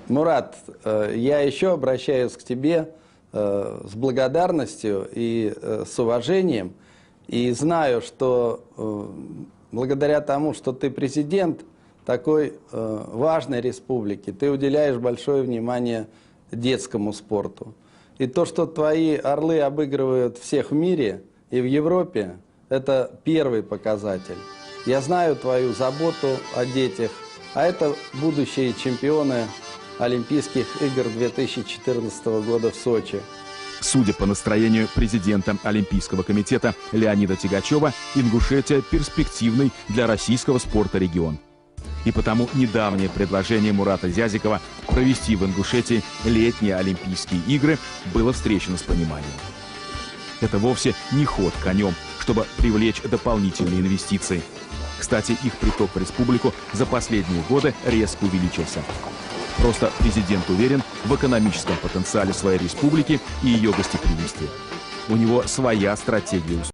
Мурат, я еще обращаюсь к тебе с благодарностью и с уважением. И знаю, что благодаря тому, что ты президент такой важной республики, ты уделяешь большое внимание детскому спорту. И то, что твои орлы обыгрывают всех в мире и в Европе, это первый показатель. Я знаю твою заботу о детях, а это будущие чемпионы Олимпийских игр 2014 года в Сочи. Судя по настроению президента Олимпийского комитета Леонида Тягачева, Ингушетия – перспективный для российского спорта регион. И потому недавнее предложение Мурата Зязикова провести в Ингушетии летние Олимпийские игры было встречено с пониманием. Это вовсе не ход конем, чтобы привлечь дополнительные инвестиции. Кстати, их приток в республику за последние годы резко увеличился. Просто президент уверен в экономическом потенциале своей республики и ее гостеприимстве. У него своя стратегия успеха.